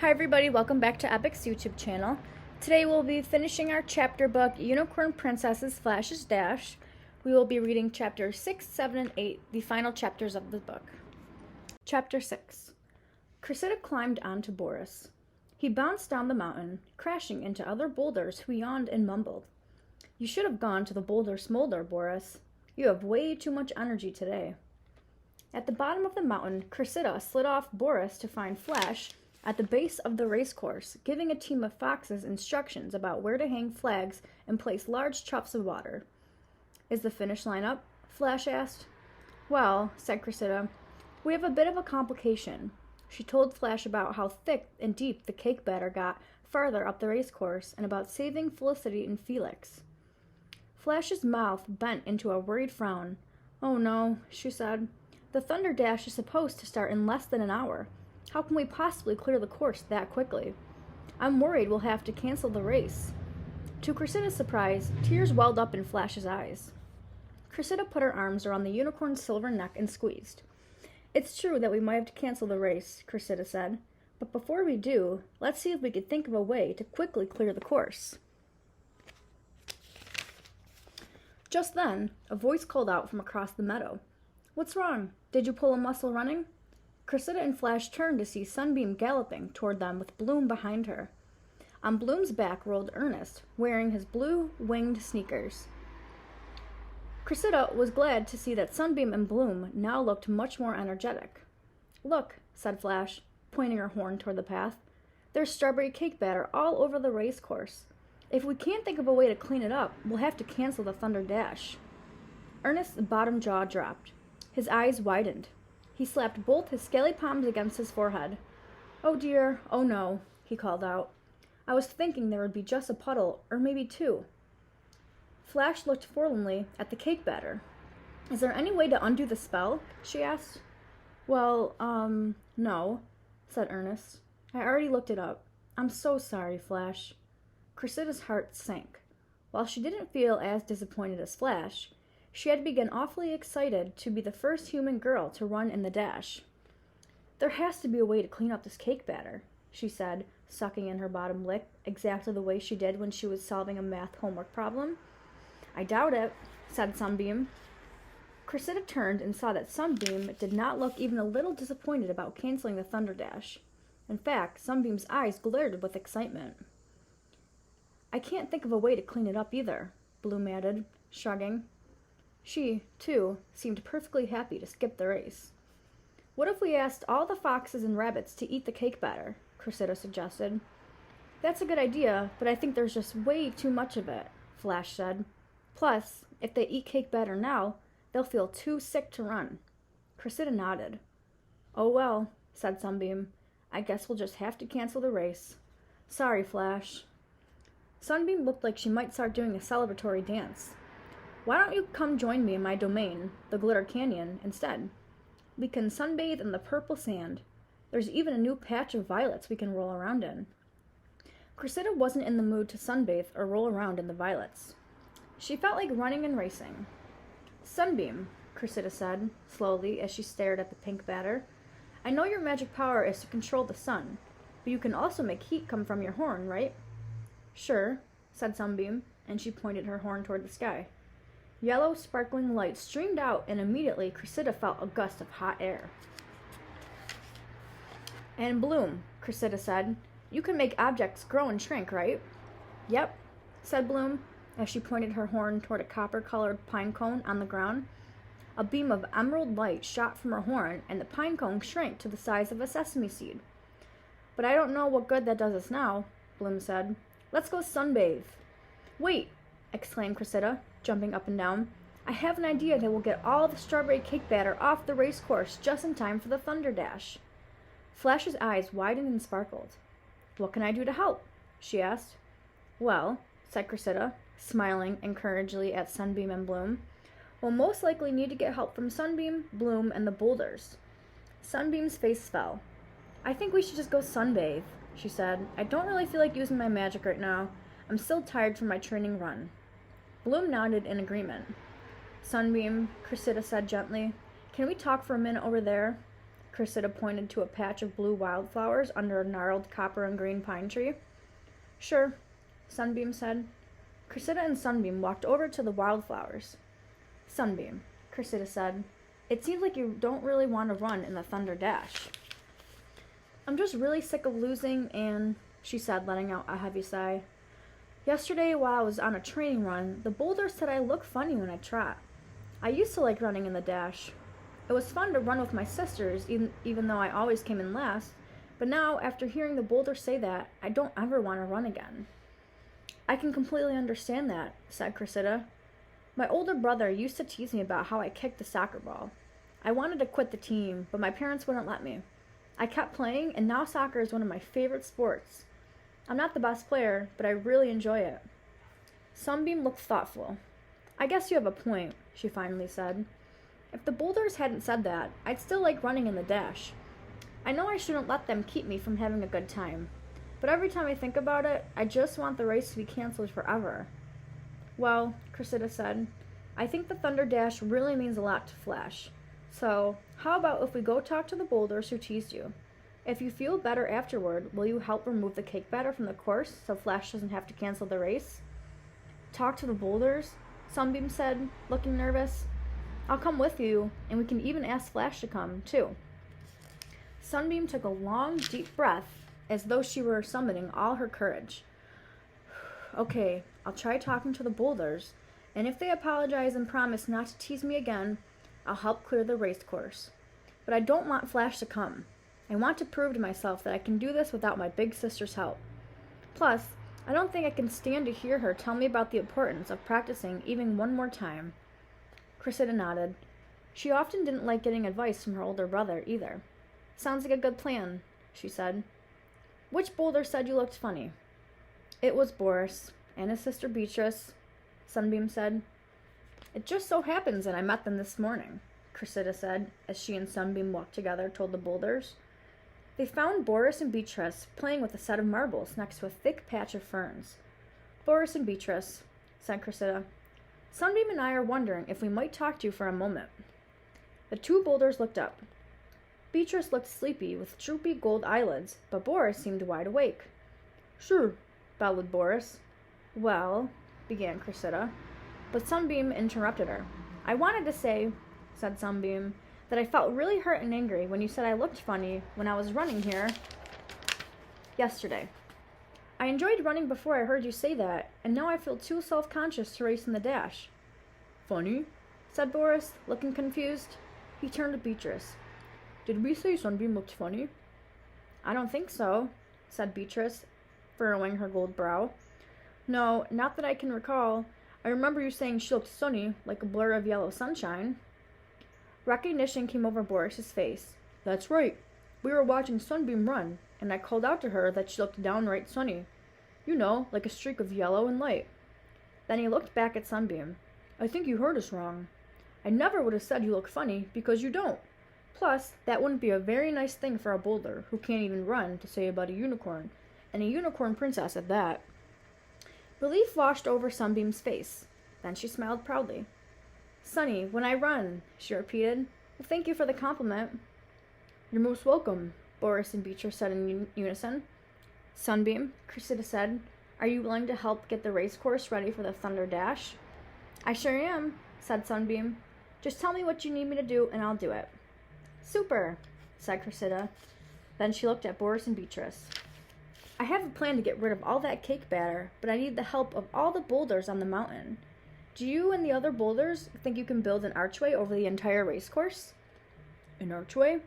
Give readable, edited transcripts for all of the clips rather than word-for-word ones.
Hi everybody, welcome back to Epic's YouTube channel. Today we'll be finishing our chapter book, Unicorn Princesses Flash's Dash. We will be reading chapters 6, 7, and 8, the final chapters of the book. Chapter 6. Cressida climbed onto Boris. He bounced down the mountain, crashing into other boulders who yawned and mumbled. You should have gone to the boulder smolder, Boris. You have way too much energy today. At the bottom of the mountain, Cressida slid off Boris to find Flash at the base of the racecourse, giving a team of foxes instructions about where to hang flags and place large troughs of water. Is the finish line up? Flash asked. Well, said Cressida, we have a bit of a complication. She told Flash about how thick and deep the cake batter got farther up the racecourse and about saving Felicity and Felix. Flash's mouth bent into a worried frown. Oh no, she said. The Thunder Dash is supposed to start in less than an hour. How can we possibly clear the course that quickly? I'm worried we'll have to cancel the race. To Cressida's surprise, tears welled up in Flash's eyes. Cressida put her arms around the unicorn's silver neck and squeezed. It's true that we might have to cancel the race, Cressida said. But before we do, let's see if we could think of a way to quickly clear the course. Just then, a voice called out from across the meadow. What's wrong? Did you pull a muscle running? Cressida and Flash turned to see Sunbeam galloping toward them with Bloom behind her. On Bloom's back rolled Ernest, wearing his blue winged sneakers. Cressida was glad to see that Sunbeam and Bloom now looked much more energetic. Look, said Flash, pointing her horn toward the path. There's strawberry cake batter all over the race course. If we can't think of a way to clean it up, we'll have to cancel the Thunder Dash. Ernest's bottom jaw dropped. His eyes widened. He slapped both his scaly palms against his forehead. Oh dear, oh no, he called out. I was thinking there would be just a puddle, or maybe two. Flash looked forlornly at the cake batter. Is there any way to undo the spell? She asked. Well, no, said Ernest. I already looked it up. I'm so sorry, Flash. Cressida's heart sank. While she didn't feel as disappointed as Flash, she had begun awfully excited to be the first human girl to run in the dash. There has to be a way to clean up this cake batter, she said, sucking in her bottom lip exactly the way she did when she was solving a math homework problem. I doubt it, said Sunbeam. Cressida turned and saw that Sunbeam did not look even a little disappointed about canceling the Thunder Dash. In fact, Sunbeam's eyes glared with excitement. I can't think of a way to clean it up either, Bloom added, shrugging. She, too, seemed perfectly happy to skip the race. What if we asked all the foxes and rabbits to eat the cake batter? Cressida suggested. That's a good idea, but I think there's just way too much of it, Flash said. Plus, if they eat cake batter now, they'll feel too sick to run. Cressida nodded. Oh well, said Sunbeam. I guess we'll just have to cancel the race. Sorry, Flash. Sunbeam looked like she might start doing a celebratory dance. Why don't you come join me in my domain, the Glitter Canyon, instead? We can sunbathe in the purple sand. There's even a new patch of violets we can roll around in. Cressida wasn't in the mood to sunbathe or roll around in the violets. She felt like running and racing. Sunbeam, Cressida said, slowly, as she stared at the pink batter. I know your magic power is to control the sun, but you can also make heat come from your horn, right? Sure, said Sunbeam, and she pointed her horn toward the sky. Yellow, sparkling light streamed out, and immediately Cressida felt a gust of hot air. And Bloom, Cressida said, you can make objects grow and shrink, right? Yep, said Bloom, as she pointed her horn toward a copper-colored pine cone on the ground. A beam of emerald light shot from her horn, and the pine cone shrank to the size of a sesame seed. But I don't know what good that does us now, Bloom said. Let's go sunbathe. Wait, exclaimed Cressida, jumping up and down. I have an idea that will get all the strawberry cake batter off the race course just in time for the Thunder Dash. Flash's eyes widened and sparkled. What can I do to help? She asked. Well, said Cressida, smiling encouragingly at Sunbeam and Bloom, we'll most likely need to get help from Sunbeam, Bloom, and the boulders. Sunbeam's face fell. I think we should just go sunbathe, she said. I don't really feel like using my magic right now. I'm still tired from my training run. Bloom nodded in agreement. Sunbeam, Cressida said gently, can we talk for a minute over there? Cressida pointed to a patch of blue wildflowers under a gnarled copper and green pine tree. Sure, Sunbeam said. Cressida and Sunbeam walked over to the wildflowers. Sunbeam, Cressida said, it seems like you don't really want to run in the Thunder Dash. I'm just really sick of losing, and, she said, letting out a heavy sigh. Yesterday, while I was on a training run, the boulders said I look funny when I trot. I used to like running in the dash. It was fun to run with my sisters, even though I always came in last, but now, after hearing the boulders say that, I don't ever want to run again. I can completely understand that, said Cressida. My older brother used to tease me about how I kicked the soccer ball. I wanted to quit the team, but my parents wouldn't let me. I kept playing, and now soccer is one of my favorite sports. I'm not the best player, but I really enjoy it. Sunbeam looked thoughtful. I guess you have a point, she finally said. If the boulders hadn't said that, I'd still like running in the dash. I know I shouldn't let them keep me from having a good time, but every time I think about it, I just want the race to be canceled forever. Well, Cressida said, I think the Thunder Dash really means a lot to Flash. So, how about if we go talk to the boulders who teased you? If you feel better afterward, will you help remove the cake batter from the course so Flash doesn't have to cancel the race? Talk to the boulders? Sunbeam said, looking nervous. I'll come with you, and we can even ask Flash to come, too. Sunbeam took a long, deep breath, as though she were summoning all her courage. Okay, I'll try talking to the boulders, and if they apologize and promise not to tease me again, I'll help clear the race course. But I don't want Flash to come. I want to prove to myself that I can do this without my big sister's help. Plus, I don't think I can stand to hear her tell me about the importance of practicing even one more time. Cressida nodded. She often didn't like getting advice from her older brother, either. Sounds like a good plan, she said. Which boulder said you looked funny? It was Boris, and his sister Beatrice, Sunbeam said. It just so happens that I met them this morning, Cressida said, as she and Sunbeam walked together toward the boulders. They found Boris and Beatrice playing with a set of marbles next to a thick patch of ferns. Boris and Beatrice, said Cressida. Sunbeam and I are wondering if we might talk to you for a moment. The two boulders looked up. Beatrice looked sleepy with droopy gold eyelids, but Boris seemed wide awake. Sure, bellowed Boris. Well, began Cressida, but Sunbeam interrupted her. I wanted to say, said Sunbeam, that I felt really hurt and angry when you said I looked funny when I was running here yesterday. I enjoyed running before I heard you say that, and now I feel too self-conscious to race in the dash. Funny? Said Boris, looking confused. He turned to Beatrice. Did we say Sunbeam looked funny? I don't think so, said Beatrice, furrowing her gold brow. No, not that I can recall. I remember you saying she looked sunny, like a blur of yellow sunshine. Recognition came over Boris's face. That's right. We were watching Sunbeam run, and I called out to her that she looked downright sunny. You know, like a streak of yellow and light. Then he looked back at Sunbeam. I think you heard us wrong. I never would have said you look funny, because you don't. Plus, that wouldn't be a very nice thing for a boulder who can't even run to say about a unicorn, and a unicorn princess at that. Relief washed over Sunbeam's face. Then she smiled proudly. Sunny, when I run, she repeated. Well, thank you for the compliment. You're most welcome, Boris and Beatrice said in unison. Sunbeam, Cressida said, are you willing to help get the race course ready for the Thunder Dash? I sure am, said Sunbeam. Just tell me what you need me to do, and I'll do it. Super, said Cressida. Then she looked at Boris and Beatrice. I have a plan to get rid of all that cake batter, but I need the help of all the boulders on the mountain. Do you and the other boulders think you can build an archway over the entire race course? An archway?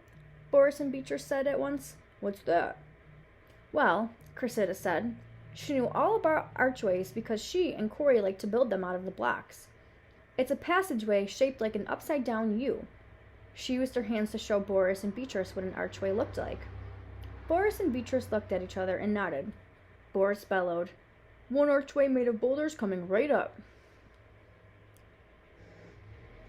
Boris and Beatrice said at once. What's that? Well, Cressida said, she knew all about archways because she and Corey liked to build them out of the blocks. It's a passageway shaped like an upside-down U. She used her hands to show Boris and Beatrice what an archway looked like. Boris and Beatrice looked at each other and nodded. Boris bellowed, one archway made of boulders coming right up.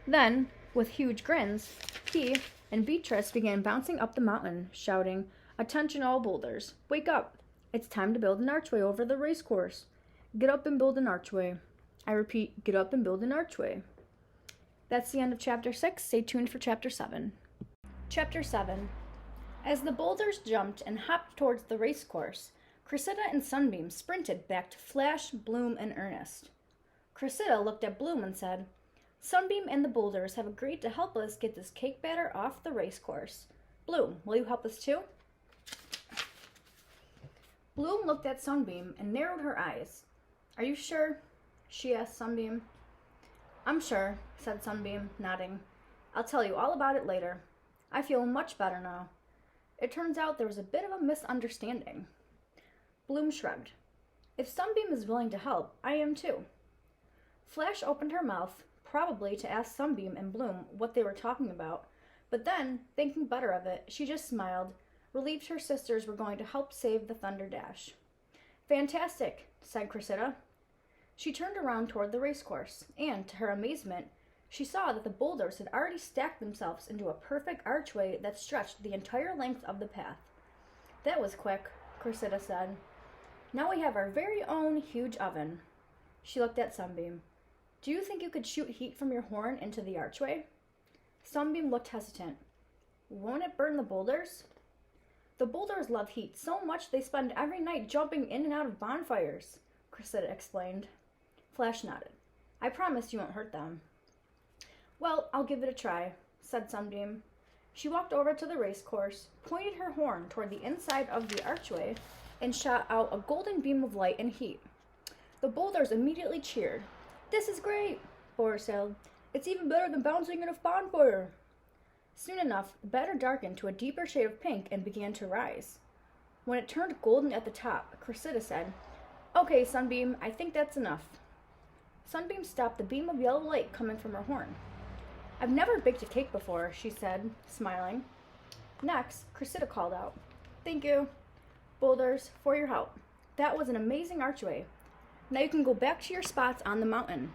Then, with huge grins, he and Beatrice began bouncing up the mountain, shouting, Attention all boulders, wake up! It's time to build an archway over the race course. Get up and build an archway. I repeat, get up and build an archway. That's the end of Chapter 6. Stay tuned for Chapter 7. Chapter 7. As the boulders jumped and hopped towards the race course, Cressida and Sunbeam sprinted back to Flash, Bloom, and Ernest. Cressida looked at Bloom and said, "Sunbeam and the boulders have agreed to help us get this cake batter off the race course. Bloom, will you help us too?" Bloom looked at Sunbeam and narrowed her eyes. "Are you sure?" she asked Sunbeam. "I'm sure," said Sunbeam, nodding. "I'll tell you all about it later. I feel much better now. It turns out there was a bit of a misunderstanding." Bloom shrugged. "If Sunbeam is willing to help, I am too." Flash opened her mouth, probably to ask Sunbeam and Bloom what they were talking about, but then, thinking better of it, she just smiled, relieved her sisters were going to help save the Thunder Dash. "Fantastic," said Cressida. She turned around toward the racecourse, and, to her amazement, she saw that the boulders had already stacked themselves into a perfect archway that stretched the entire length of the path. "That was quick," Cressida said. "Now we have our very own huge oven." She looked at Sunbeam. "Do you think you could shoot heat from your horn into the archway?" Sunbeam looked hesitant. "Won't it burn the boulders?" "The boulders love heat so much they spend every night jumping in and out of bonfires," Cressida explained. Flash nodded. "I promise you won't hurt them." "Well, I'll give it a try," said Sunbeam. She walked over to the racecourse, pointed her horn toward the inside of the archway, and shot out a golden beam of light and heat. The boulders immediately cheered. "This is great," Boris yelled. "It's even better than bouncing in a bonfire." Soon enough, the batter darkened to a deeper shade of pink and began to rise. When it turned golden at the top, Cressida said, "Okay, Sunbeam, I think that's enough." Sunbeam stopped the beam of yellow light coming from her horn. "I've never baked a cake before," she said, smiling. Next, Cressida called out, "Thank you, boulders, for your help. That was an amazing archway. Now you can go back to your spots on the mountain."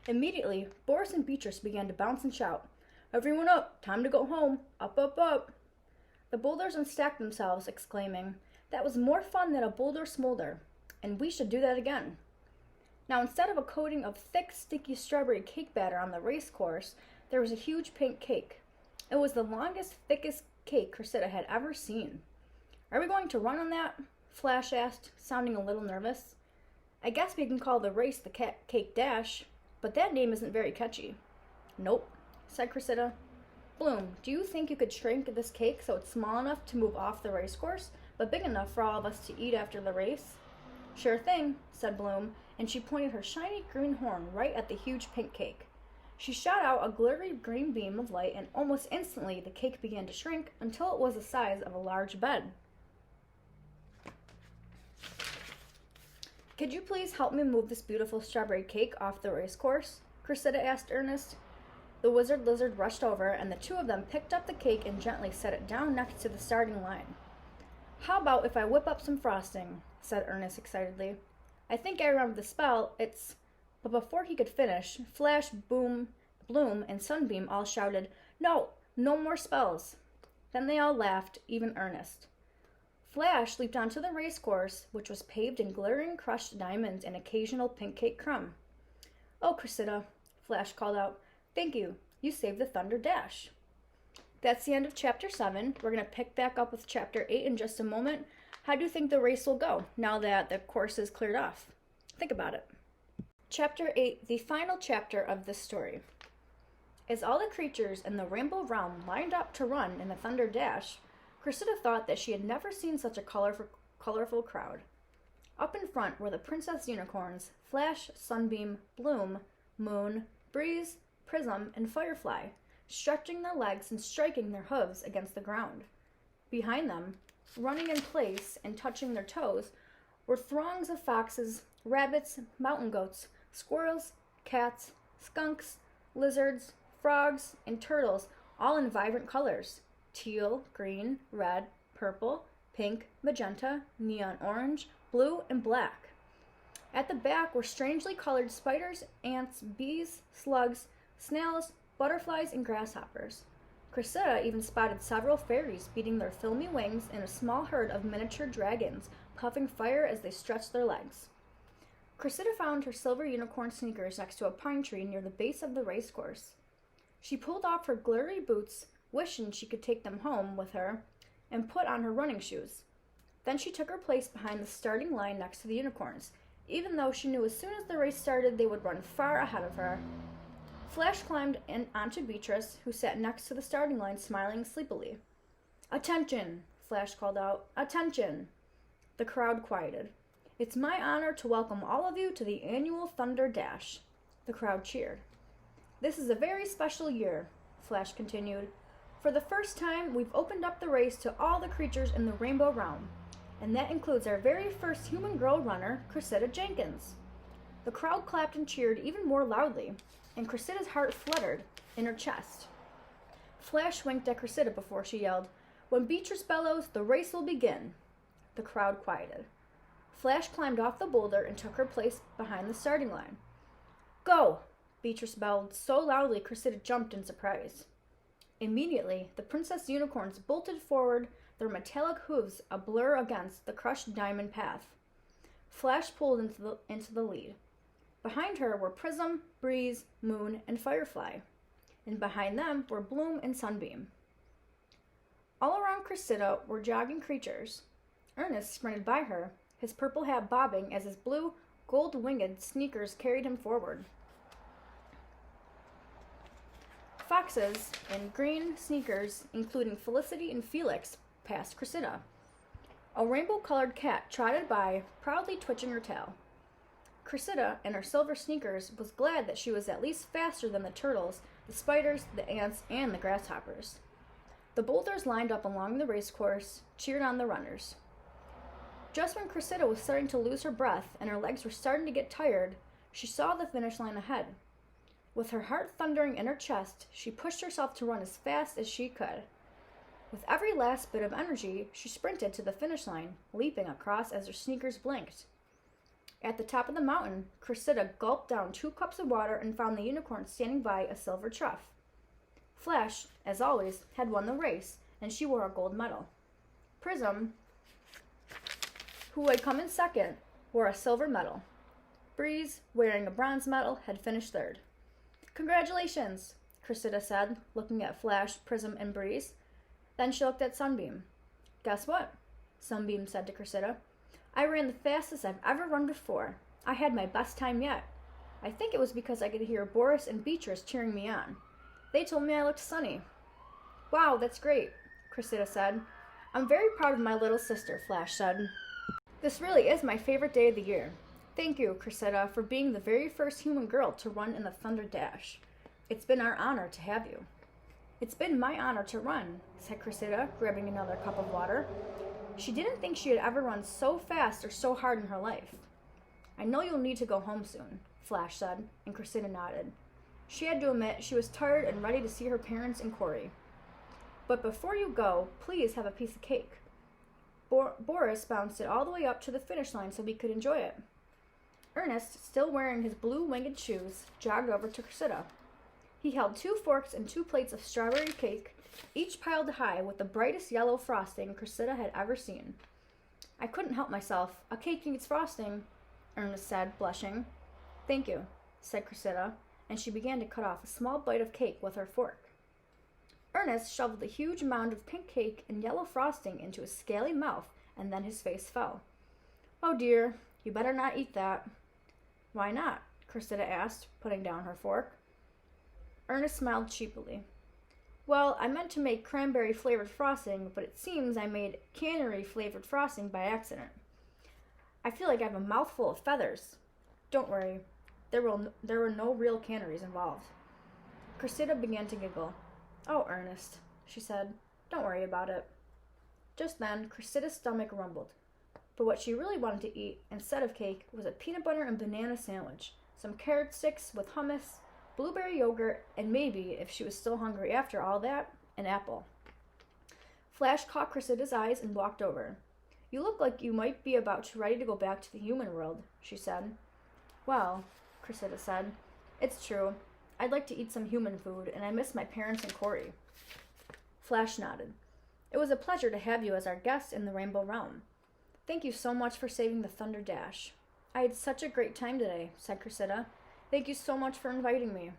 Immediately, Boris and Beatrice began to bounce and shout, "Everyone up! Time to go home! Up, up, up!" The boulders unstacked themselves, exclaiming, "That was more fun than a boulder smolder, and we should do that again." Now, instead of a coating of thick, sticky strawberry cake batter on the race course, there was a huge pink cake. It was the longest, thickest cake Cressida had ever seen. "Are we going to run on that?" Flash asked, sounding a little nervous. "I guess we can call the race the Cake Dash, but that name isn't very catchy." "Nope," said Cressida. "Bloom, do you think you could shrink this cake so it's small enough to move off the race course, but big enough for all of us to eat after the race?" "Sure thing," said Bloom, and she pointed her shiny green horn right at the huge pink cake. She shot out a glittery green beam of light, and almost instantly the cake began to shrink until it was the size of a large bed. "Could you please help me move this beautiful strawberry cake off the race course?" Cressida asked Ernest. The wizard lizard rushed over, and the two of them picked up the cake and gently set it down next to the starting line. "How about if I whip up some frosting?" said Ernest excitedly. "I think I remember the spell. It's—" But before he could finish, Flash, Bloom, and Sunbeam all shouted, "No, no more spells." Then they all laughed, even Ernest. Flash leaped onto the race course, which was paved in glittering crushed diamonds and occasional pink cake crumb. "Oh, Cressida," Flash called out, "thank you. You saved the Thunder Dash." That's the end of Chapter 7. We're going to pick back up with Chapter 8 in just a moment. How do you think the race will go now that the course is cleared off? Think about it. Chapter 8, the final chapter of this story. As all the creatures in the Rainbow Realm lined up to run in the Thunder Dash, Cressida thought that she had never seen such a colorful crowd. Up in front were the Princess Unicorns, Flash, Sunbeam, Bloom, Moon, Breeze, Prism, and Firefly, stretching their legs and striking their hooves against the ground. Behind them, running in place and touching their toes, were throngs of foxes, rabbits, mountain goats, squirrels, cats, skunks, lizards, frogs, and turtles, all in vibrant colors: teal, green, red, purple, pink, magenta, neon orange, blue, and black. At the back were strangely colored spiders, ants, bees, slugs, snails, butterflies, and grasshoppers. Cressida even spotted several fairies beating their filmy wings and a small herd of miniature dragons puffing fire as they stretched their legs. Cressida found her silver unicorn sneakers next to a pine tree near the base of the racecourse. She pulled off her glittery boots, wishing she could take them home with her, and put on her running shoes. Then she took her place behind the starting line next to the unicorns, even though she knew as soon as the race started they would run far ahead of her. Flash climbed in onto Beatrice, who sat next to the starting line smiling sleepily. "Attention!" Flash called out. "Attention!" The crowd quieted. "It's my honor to welcome all of you to the annual Thunder Dash." The crowd cheered. "This is a very special year," Flash continued. "For the first time, we've opened up the race to all the creatures in the Rainbow Realm, and that includes our very first human girl runner, Cressida Jenkins." The crowd clapped and cheered even more loudly, and Cressida's heart fluttered in her chest. Flash winked at Cressida before she yelled, "When Beatrice bellows, the race will begin." The crowd quieted. Flash climbed off the boulder and took her place behind the starting line. "Go!" Beatrice bellowed so loudly Cressida jumped in surprise. Immediately, the princess unicorns bolted forward, their metallic hooves a blur against the crushed diamond path. Flash pulled into the lead. Behind her were Prism, Breeze, Moon, and Firefly, and behind them were Bloom and Sunbeam. All around Cressida were jogging creatures. Ernest sprinted by her, his purple hat bobbing as his blue, gold-winged sneakers carried him forward. Foxes in green sneakers, including Felicity and Felix, passed Cressida. A rainbow-colored cat trotted by, proudly twitching her tail. Cressida, in her silver sneakers, was glad that she was at least faster than the turtles, the spiders, the ants, and the grasshoppers. The boulders lined up along the racecourse, cheered on the runners. Just when Cressida was starting to lose her breath and her legs were starting to get tired, she saw the finish line ahead. With her heart thundering in her chest, she pushed herself to run as fast as she could. With every last bit of energy, she sprinted to the finish line, leaping across as her sneakers blinked. At the top of the mountain, Cressida gulped down 2 cups of water and found the unicorn standing by a silver trough. Flash, as always, had won the race, and she wore a gold medal. Prism, who had come in second, wore a silver medal. Breeze, wearing a bronze medal, had finished third. "Congratulations," Cressida said, looking at Flash, Prism, and Breeze. Then she looked at Sunbeam. "Guess what?" Sunbeam said to Cressida. "I ran the fastest I've ever run before. I had my best time yet. I think it was because I could hear Boris and Beatrice cheering me on. They told me I looked sunny." "Wow, that's great," Cressida said. "I'm very proud of my little sister," Flash said. "This really is my favorite day of the year. Thank you, Cressida, for being the very first human girl to run in the Thunder Dash. It's been our honor to have you." "It's been my honor to run," said Cressida, grabbing another cup of water. She didn't think she had ever run so fast or so hard in her life. "I know you'll need to go home soon," Flash said, and Cressida nodded. She had to admit she was tired and ready to see her parents and Corey. "But before you go, please have a piece of cake." Boris bounced it all the way up to the finish line so he could enjoy it. Ernest, still wearing his blue winged shoes, jogged over to Cressida. He held 2 forks and 2 plates of strawberry cake, each piled high with the brightest yellow frosting Cressida had ever seen. "I couldn't help myself. A cake needs frosting," Ernest said, blushing. "Thank you," said Cressida, and she began to cut off a small bite of cake with her fork. Ernest shoveled a huge mound of pink cake and yellow frosting into his scaly mouth, and then his face fell. "Oh dear, you better not eat that." "Why not?" Cressida asked, putting down her fork. Ernest smiled cheaply. "Well, I meant to make cranberry-flavored frosting, but it seems I made cannery-flavored frosting by accident. I feel like I have a mouthful of feathers." "Don't worry. There were no real canneries involved." Cressida began to giggle. "Oh, Ernest," she said. "Don't worry about it." Just then, Cressida's stomach rumbled. But what she really wanted to eat, instead of cake, was a peanut butter and banana sandwich, some carrot sticks with hummus, blueberry yogurt, and maybe, if she was still hungry after all that, an apple. Flash caught Cressida's eyes and walked over. "You look like you might be ready to go back to the human world," she said. "Well," Cressida said, "it's true. I'd like to eat some human food, and I miss my parents and Corey." Flash nodded. "It was a pleasure to have you as our guest in the Rainbow Realm. Thank you so much for saving the Thunder Dash." "I had such a great time today," said Cressida. "Thank you so much for inviting me."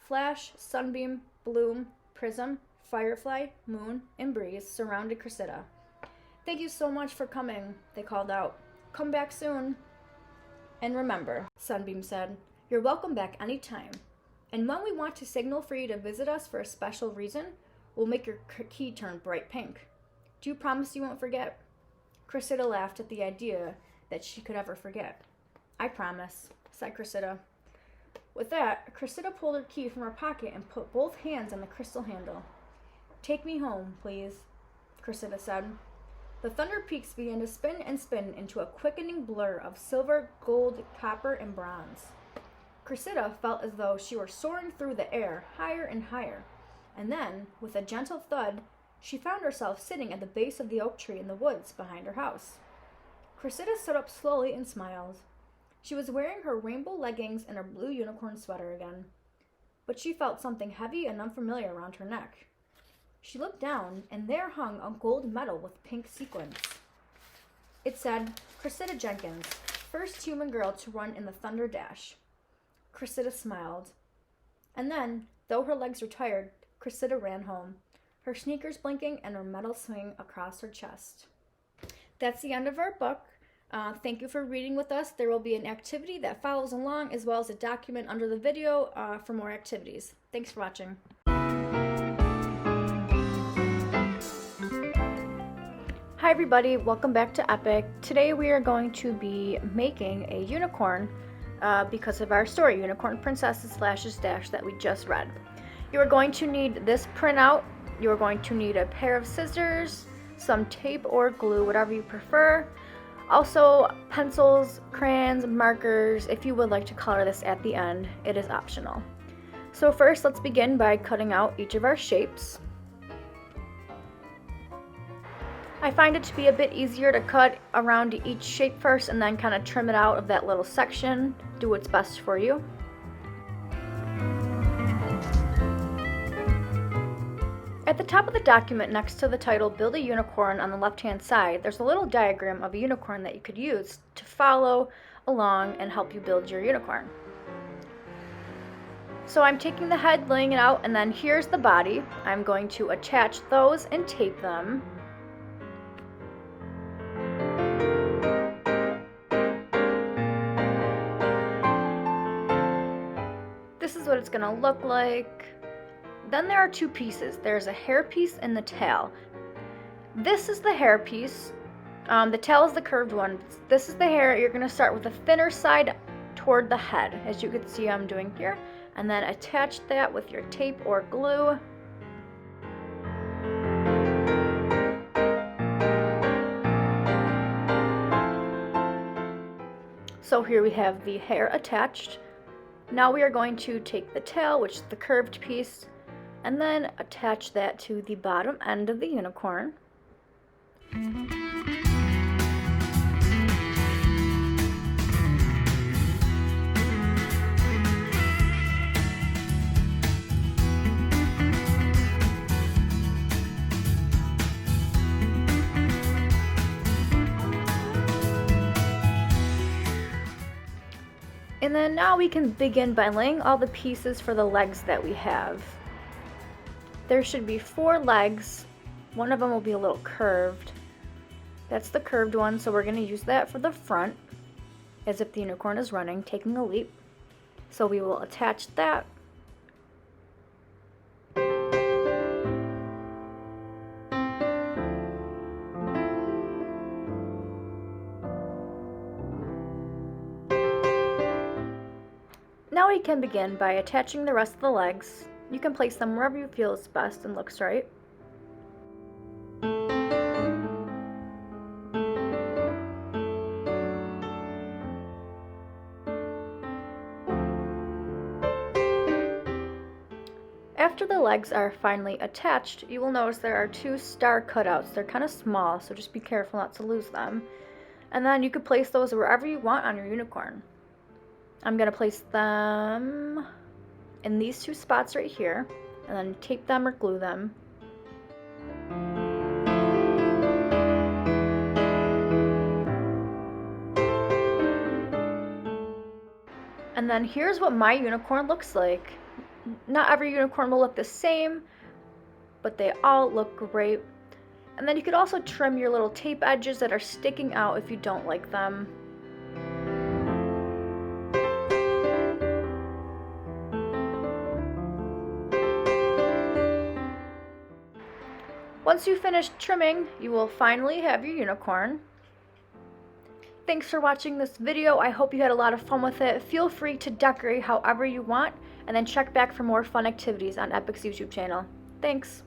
Flash, Sunbeam, Bloom, Prism, Firefly, Moon, and Breeze surrounded Cressida. "Thank you so much for coming," they called out. "Come back soon." "And remember," Sunbeam said, "you're welcome back anytime. And when we want to signal for you to visit us for a special reason, we'll make your key turn bright pink. Do you promise you won't forget?" Cressida laughed at the idea that she could ever forget. "I promise," said Cressida. With that, Cressida pulled her key from her pocket and put both hands on the crystal handle. "Take me home, please," Cressida said. The Thunder Peaks began to spin and spin into a quickening blur of silver, gold, copper, and bronze. Cressida felt as though she were soaring through the air, higher and higher, and then, with a gentle thud, she found herself sitting at the base of the oak tree in the woods behind her house. Cressida stood up slowly and smiled. She was wearing her rainbow leggings and her blue unicorn sweater again, but she felt something heavy and unfamiliar around her neck. She looked down, and there hung a gold medal with pink sequins. It said, "Cressida Jenkins, first human girl to run in the Thunder Dash." Cressida smiled. And then, though her legs were tired, Cressida ran home, her sneakers blinking and her medal swinging across her chest. That's the end of our book. Thank you for reading with us. There will be an activity that follows along, as well as a document under the video for more activities. Thanks for watching. Hi everybody, welcome back to Epic. Today we are going to be making a unicorn because of our story, Unicorn Princesses Slash's Dash, that we just read. You are going to need this printout. You are going to need a pair of scissors, some tape or glue, whatever you prefer. Also, pencils, crayons, markers. If you would like to color this at the end, it is optional. So first, let's begin by cutting out each of our shapes. I find it to be a bit easier to cut around each shape first and then kind of trim it out of that little section. Do what's best for you. At the top of the document, next to the title "Build a Unicorn" on the left-hand side, there's a little diagram of a unicorn that you could use to follow along and help you build your unicorn. So I'm taking the head, laying it out, and then here's the body. I'm going to attach those and tape them. This is what it's going to look like. Then there are two pieces. There's a hair piece and the tail. This is the hair piece. The tail is the curved one. This is the hair. You're going to start with the thinner side toward the head, as you can see I'm doing here, and then attach that with your tape or glue. So here we have the hair attached. Now we are going to take the tail, which is the curved piece, and then attach that to the bottom end of the unicorn. And then now we can begin by laying all the pieces for the legs that we have. There should be 4 legs. One of them will be a little curved. That's the curved one, so we're going to use that for the front, as if the unicorn is running, taking a leap. So we will attach that. Now we can begin by attaching the rest of the legs. You can place them wherever you feel is best and looks right. After the legs are finally attached, you will notice there are 2 star cutouts. They're kind of small, so just be careful not to lose them. And then you could place those wherever you want on your unicorn. I'm going to place them in these 2 spots right here, and then tape them or glue them. And then here's what my unicorn looks like. Not every unicorn will look the same, but they all look great. And then you could also trim your little tape edges that are sticking out if you don't like them. Once you finish trimming, you will finally have your unicorn. Thanks for watching this video. I hope you had a lot of fun with it. Feel free to decorate however you want, and then check back for more fun activities on Epic's YouTube channel. Thanks!